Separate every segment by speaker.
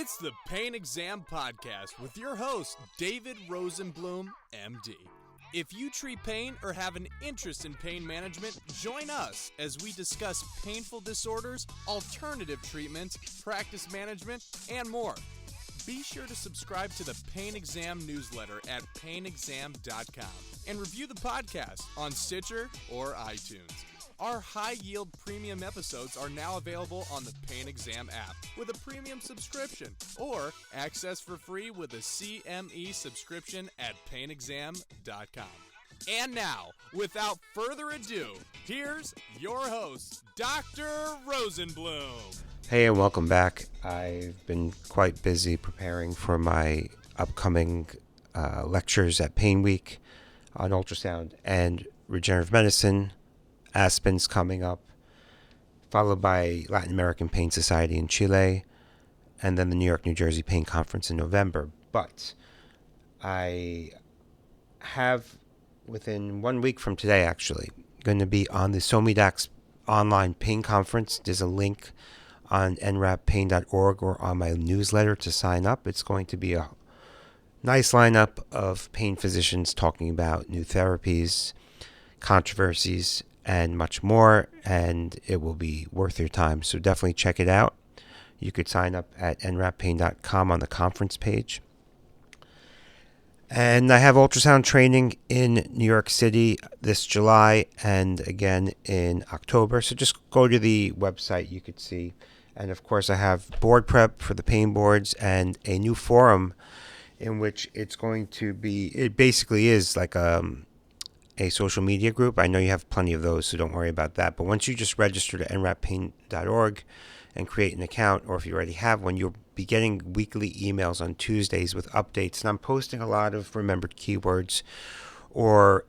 Speaker 1: It's the Pain Exam Podcast with your host, David Rosenblum, MD. If you treat pain or have an interest in pain management, join us as we discuss painful disorders, alternative treatments, practice management, and more. Be sure to subscribe to the Pain Exam newsletter at painexam.com and review the podcast on Stitcher or iTunes. Our high-yield premium episodes are now available on the Pain Exam app with a premium subscription or access for free with a CME subscription at painexam.com. And now, without further ado, here's your host, Dr. Rosenblum.
Speaker 2: Hey, and welcome back. I've been quite busy preparing for my upcoming lectures at PainWeek on ultrasound and regenerative medicine. ASPN's coming up, followed by Latin American Pain Society in Chile, and then the New York, New Jersey Pain Conference in November. But I have, within 1 week from today actually, going to be on the SoMeDAX online pain conference. There's a link on nrappain.org or on my newsletter to sign up. It's going to be a nice lineup of pain physicians talking about new therapies, controversies, and much more, and it will be worth your time. So definitely check it out. You could sign up at nrappain.com on the conference page. And I have ultrasound training in New York City this July and again in October. So just go to the website, you could see. And of course, I have board prep for the pain boards and a new forum in which it's going to be, it basically is like a social media group. I know you have plenty of those, so don't worry about that. But once you just register to nrappain.org and create an account, or if you already have one, you'll be getting weekly emails on Tuesdays with updates. And I'm posting a lot of remembered keywords or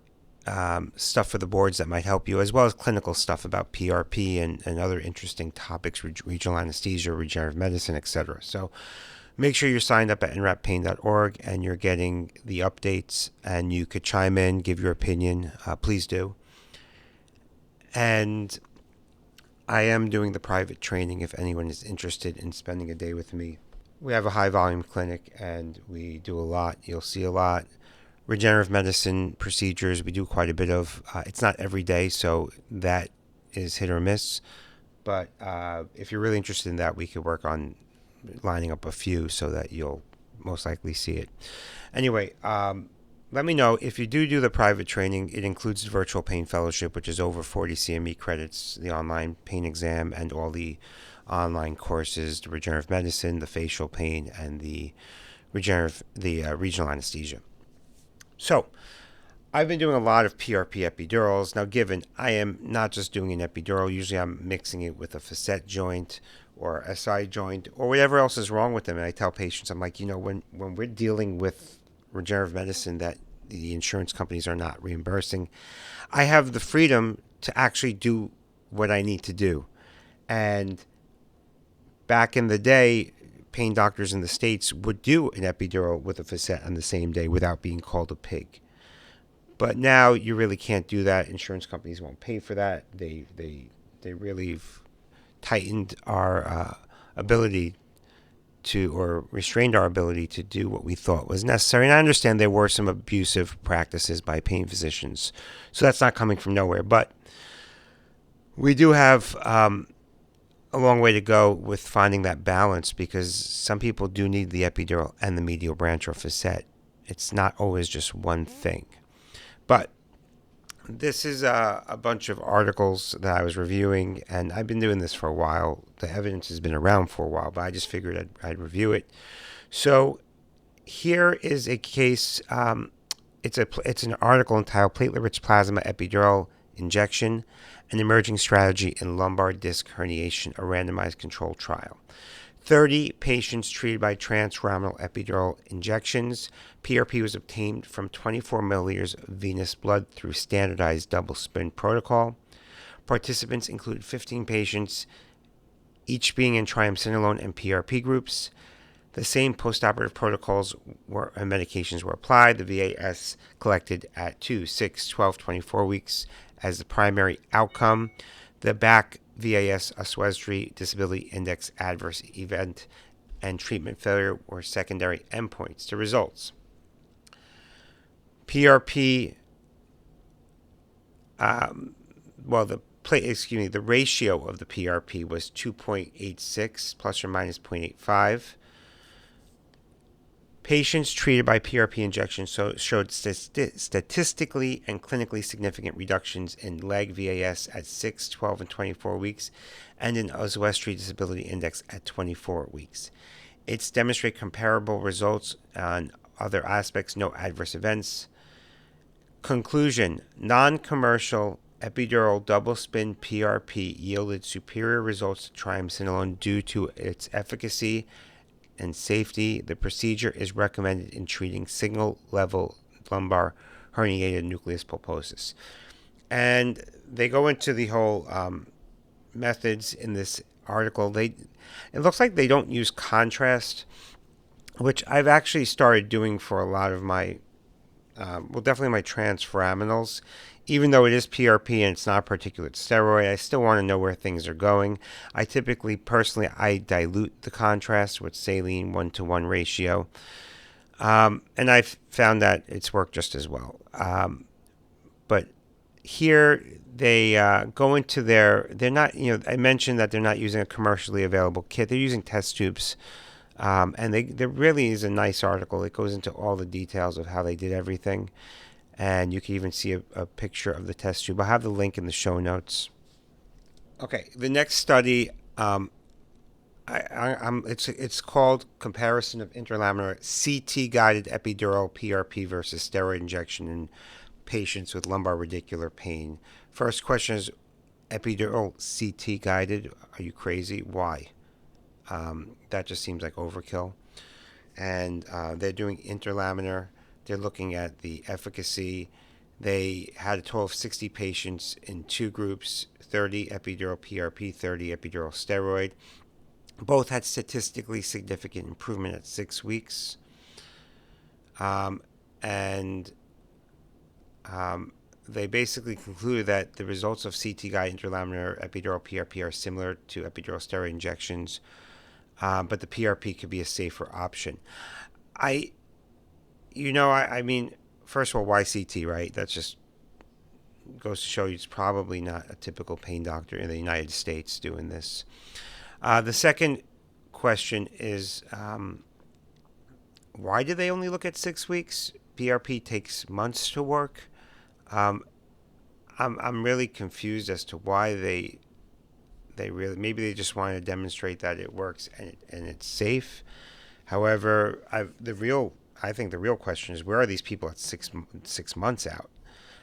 Speaker 2: stuff for the boards that might help you, as well as clinical stuff about PRP and other interesting topics, regional anesthesia, regenerative medicine, etc. So make sure you're signed up at nrappain.org and you're getting the updates, and you could chime in, give your opinion. Please do. And I am doing the private training if anyone is interested in spending a day with me. We have a high volume clinic and we do a lot. You'll see a lot. Regenerative medicine procedures, we do quite a bit of. It's not every day, so that is hit or miss. But if you're really interested in that, we could work on lining up a few so that you'll most likely see it. Anyway, let me know if you do the private training. It includes the virtual pain fellowship, which is over 40 CME credits, the online pain exam, and all the online courses, the regenerative medicine, the facial pain, and the regional anesthesia. So I've been doing a lot of PRP epidurals. Now, given I am not just doing an epidural, usually I'm mixing it with a facet joint or SI joint or whatever else is wrong with them. And I tell patients, I'm like, when we're dealing with regenerative medicine that the insurance companies are not reimbursing, I have the freedom to actually do what I need to do. And back in the day, pain doctors in the States would do an epidural with a facet on the same day without being called a pig. But now you really can't do that. Insurance companies won't pay for that. They really tightened our ability to, or restrained our ability to do what we thought was necessary. And I understand there were some abusive practices by pain physicians, so that's not coming from nowhere. But we do have a long way to go with finding that balance, because some people do need the epidural and the medial branch or facet. It's not always just one thing. But this is a bunch of articles that I was reviewing, and I've been doing this for a while. The evidence has been around for a while, but I just figured I'd review it. So here is a case. It's an article entitled "Platelet-Rich Plasma Epidural Injection: An Emerging Strategy in Lumbar Disc Herniation, a Randomized Controlled Trial." 30 patients treated by transradical epidural injections. PRP was obtained from 24 milliliters of venous blood through standardized double spin protocol. Participants included 15 patients, each being in triamcinolone and PRP groups. The same postoperative protocols and medications were applied. The VAS collected at 2, 6, 12, 24 weeks as the primary outcome. The back VAS Oswestry Disability Index Adverse Event and treatment failure were secondary endpoints to results. PRP, the ratio of the PRP was 2.86 plus or minus 0.85. Patients treated by PRP injection showed statistically and clinically significant reductions in leg VAS at 6, 12, and 24 weeks, and in Oswestry Disability Index at 24 weeks. It's demonstrated comparable results on other aspects, no adverse events. Conclusion: non-commercial epidural double spin PRP yielded superior results to triamcinolone due to its efficacy and safety. The procedure is recommended in treating single-level lumbar herniated nucleus pulposus. And they go into the whole methods in this article. It looks like they don't use contrast, which I've actually started doing for a lot of my, definitely my transforaminals. Even though it is PRP and it's not a particulate steroid, I still want to know where things are going. I typically, personally, I dilute the contrast with saline 1-to-1 ratio. And I've found that it's worked just as well. But here they go into they're not, I mentioned that they're not using a commercially available kit. They're using test tubes. And there really is a nice article. It goes into all the details of how they did everything. And you can even see a picture of the test tube. I'll have the link in the show notes. Okay, the next study, it's called Comparison of Interlaminar CT-Guided Epidural PRP versus Steroid Injection in Patients with Lumbar Radicular Pain. First question is, epidural CT-guided? Are you crazy? Why? That just seems like overkill. And they're doing interlaminar. They're looking at the efficacy. They had a total of 60 patients in two groups, 30 epidural PRP, 30 epidural steroid. Both had statistically significant improvement at 6 weeks. They basically concluded that the results of CT-guided interlaminar epidural PRP are similar to epidural steroid injections, but the PRP could be a safer option. I mean, first of all, why CT, right? That just goes to show you it's probably not a typical pain doctor in the United States doing this. The second question is, why do they only look at 6 weeks? PRP takes months to work. I'm really confused as to why they maybe they just want to demonstrate that it works and it's safe. However, I think the real question is, where are these people at 6 months out,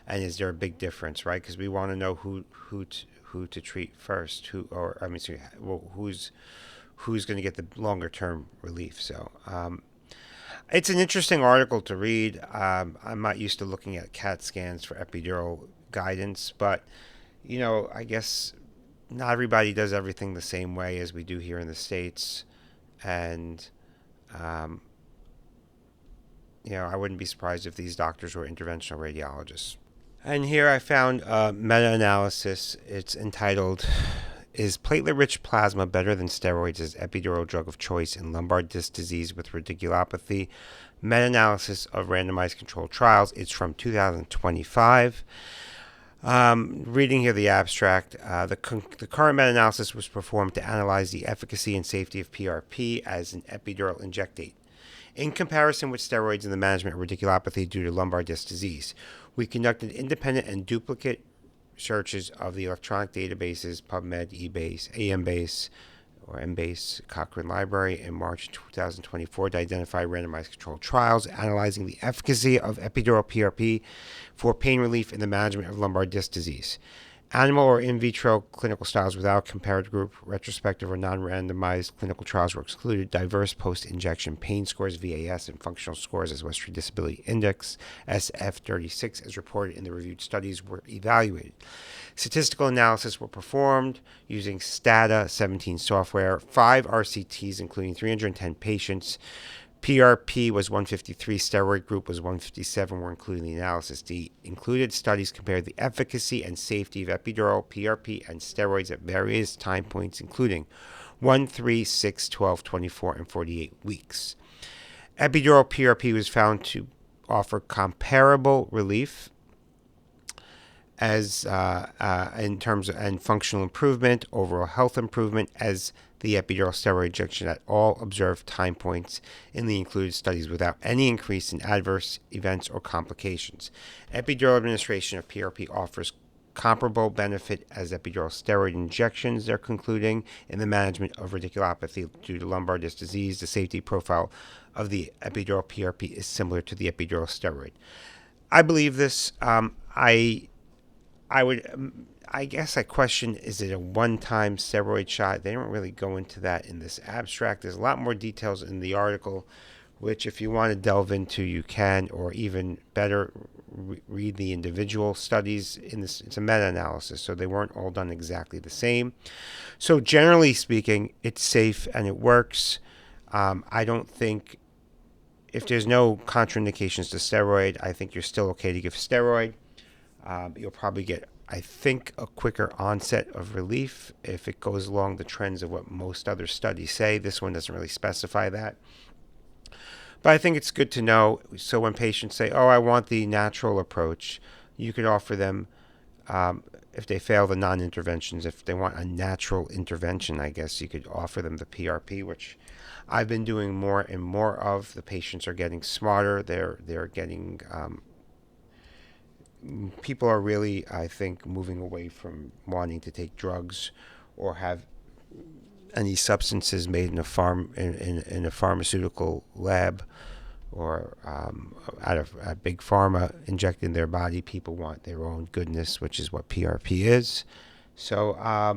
Speaker 2: and is there a big difference, right? Because we want to know who to treat first, who's going to get the longer term relief. So it's an interesting article to read. I'm not used to looking at CAT scans for epidural guidance, but I guess not everybody does everything the same way as we do here in the States, and I wouldn't be surprised if these doctors were interventional radiologists. And here I found a meta-analysis. It's entitled, "Is Platelet-Rich Plasma Better Than Steroids as Epidural Drug of Choice in Lumbar Disc Disease with Radiculopathy?" Meta-analysis of randomized controlled trials. It's from 2025. Reading here the abstract, the current meta-analysis was performed to analyze the efficacy and safety of PRP as an epidural injectate in comparison with steroids in the management of radiculopathy due to lumbar disc disease. We conducted independent and duplicate searches of the electronic databases PubMed, eBase, AMBase, or MBase, Cochrane Library in March 2024 to identify randomized controlled trials analyzing the efficacy of epidural PRP for pain relief in the management of lumbar disc disease. Animal or in vitro clinical trials without comparator group, retrospective or non-randomized clinical trials were excluded. Diverse post-injection pain scores, VAS, and functional scores as Oswestry Disability Index, SF36, as reported in the reviewed studies, were evaluated. Statistical analysis were performed using Stata 17 software, 5 RCTs, including 310 patients. PRP was 153, steroid group was 157, were included in the analysis. The included studies compared the efficacy and safety of epidural, PRP, and steroids at various time points, including 1, 3, 6, 12, 24, and 48 weeks. Epidural PRP was found to offer comparable relief as in terms of and functional improvement, overall health improvement, as the epidural steroid injection at all observed time points in the included studies without any increase in adverse events or complications. Epidural administration of PRP offers comparable benefit as epidural steroid injections, they're concluding, in the management of radiculopathy due to lumbar disc disease. The safety profile of the epidural PRP is similar to the epidural steroid. I believe this. I guess I question, is it a one-time steroid shot? They don't really go into that in this abstract. There's a lot more details in the article, which if you want to delve into, you can, or even better, read the individual studies in this. It's a meta-analysis, so they weren't all done exactly the same. So generally speaking, it's safe and it works. I don't think, if there's no contraindications to steroid, I think you're still okay to give steroid. You'll probably get, I think, a quicker onset of relief if it goes along the trends of what most other studies say. This one doesn't really specify that. But I think it's good to know. So when patients say, oh, I want the natural approach, you could offer them, if they fail the non-interventions, if they want a natural intervention, I guess you could offer them the PRP, which I've been doing more and more of. The patients are getting smarter. They're getting... people are really, I think, moving away from wanting to take drugs or have any substances made in a pharmaceutical lab or out of a big pharma injected in their body. People want their own goodness, which is what PRP is. So, I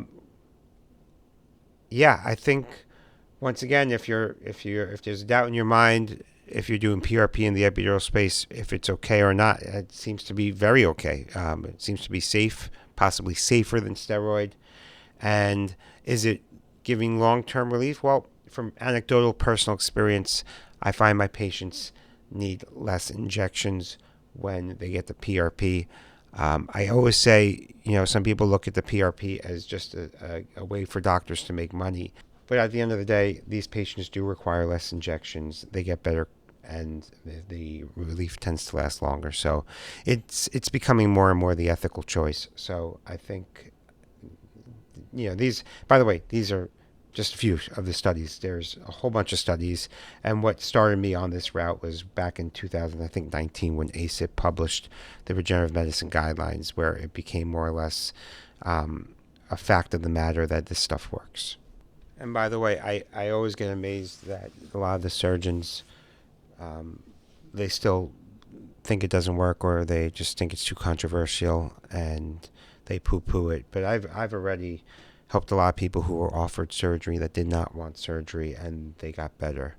Speaker 2: think once again, if there's a doubt in your mind, if you're doing PRP in the epidural space, if it's okay or not, it seems to be very okay. It seems to be safe, possibly safer than steroid. And is it giving long-term relief? Well, from anecdotal personal experience, I find my patients need less injections when they get the PRP. I always say, some people look at the PRP as just a way for doctors to make money. But at the end of the day, these patients do require less injections. They get better, and the relief tends to last longer. So it's becoming more and more the ethical choice. So I think, these, by the way, these are just a few of the studies. There's a whole bunch of studies. And what started me on this route was back in 2019 when ASIP published the Regenerative Medicine Guidelines, where it became more or less a fact of the matter that this stuff works. And by the way, I always get amazed that a lot of the surgeons, they still think it doesn't work, or they just think it's too controversial and they poo-poo it. But I've already helped a lot of people who were offered surgery that did not want surgery, and they got better.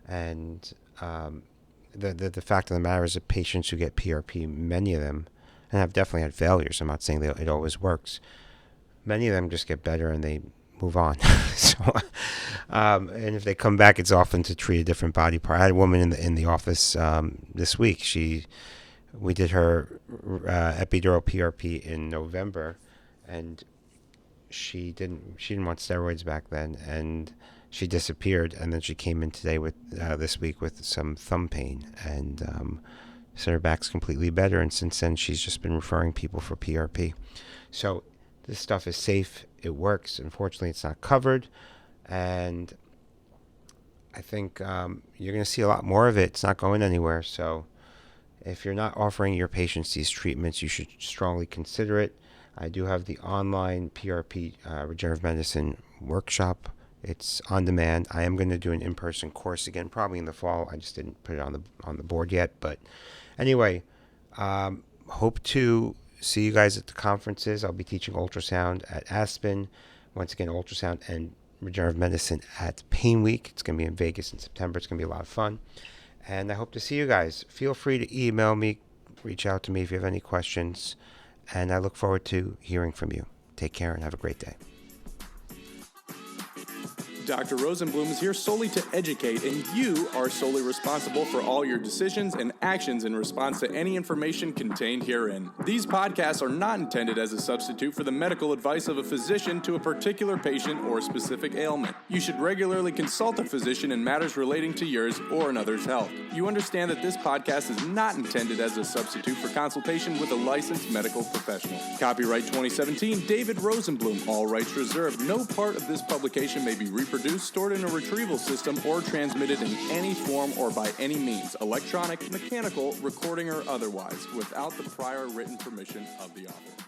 Speaker 2: And the fact of the matter is that patients who get PRP, many of them, and I've definitely had failures, I'm not saying that it always works, many of them just get better and they move on. And if they come back, it's often to treat a different body part. I had a woman in the office this week. We did her epidural PRP in November, and she didn't want steroids back then, and she disappeared. And then she came in today with this week with some thumb pain, and so her back's completely better. And since then, she's just been referring people for PRP. So this stuff is safe. It works. Unfortunately, it's not covered. And I think you're going to see a lot more of it. It's not going anywhere. So if you're not offering your patients these treatments, you should strongly consider it. I do have the online PRP Regenerative Medicine workshop. It's on demand. I am going to do an in-person course again, probably in the fall. I just didn't put it on the board yet. But anyway, hope to see you guys at the conferences. I'll be teaching ultrasound at ASPN. Once again, ultrasound and regenerative medicine at PainWeek. It's going to be in Vegas in September. It's going to be a lot of fun. And I hope to see you guys. Feel free to email me, reach out to me if you have any questions. And I look forward to hearing from you. Take care and have a great day.
Speaker 1: Dr. Rosenblum is here solely to educate, and you are solely responsible for all your decisions and actions in response to any information contained herein. These podcasts are not intended as a substitute for the medical advice of a physician to a particular patient or specific ailment. You should regularly consult a physician in matters relating to yours or another's health. You understand that this podcast is not intended as a substitute for consultation with a licensed medical professional. Copyright 2017, David Rosenblum, all rights reserved. No part of this publication may be reproduced, stored in a retrieval system, or transmitted in any form or by any means, electronic, mechanical, recording, or otherwise, without the prior written permission of the author.